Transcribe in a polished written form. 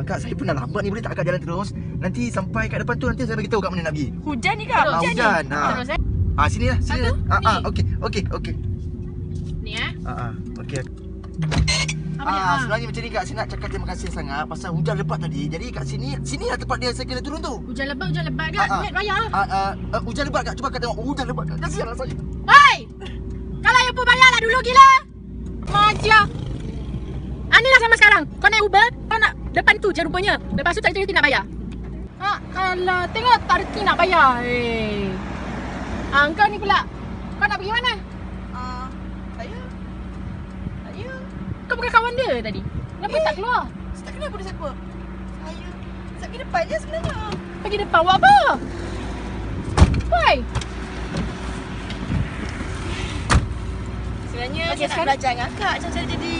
Kak, saya pun dah lambat ni. Boleh tak Kak jalan terus? Nanti sampai kat depan tu, nanti saya bagi tahu kat mana nak pergi. Hujan ni Kak, Hujan. Terus Sini lah, sini lah. Okey. Ni Okey. Apa dia? Sebenarnya macam ni Kak, saya nak cakap terima kasih sangat pasal hujan lebat tadi. Jadi kat sini lah tempat dia saya kena turun tu. Hujan lebat Kak, duit bayar. Hujan lebat Kak, cuba Kak tengok hujan lebat Kak. Kasihanlah saya. Hei! Kalau yang pun bayar lah dulu gila. Maja. Ni lah sama sekarang. Kau naik Uber, kau nak depan tu je rupanya. Lepas tu tak reti nak bayar. Alah, tengok tak reti nak bayar. Kau ni pula. Kau nak pergi mana? Saya. Kau bukan kawan dia tadi. Kenapa tak keluar? Tak kenal pada siapa. Saya pergi depan je sebenarnya. Pergi depan buat apa? Why? Sebenarnya Okey, saya nak sekarang- belajar dengan Kak macam cara jadi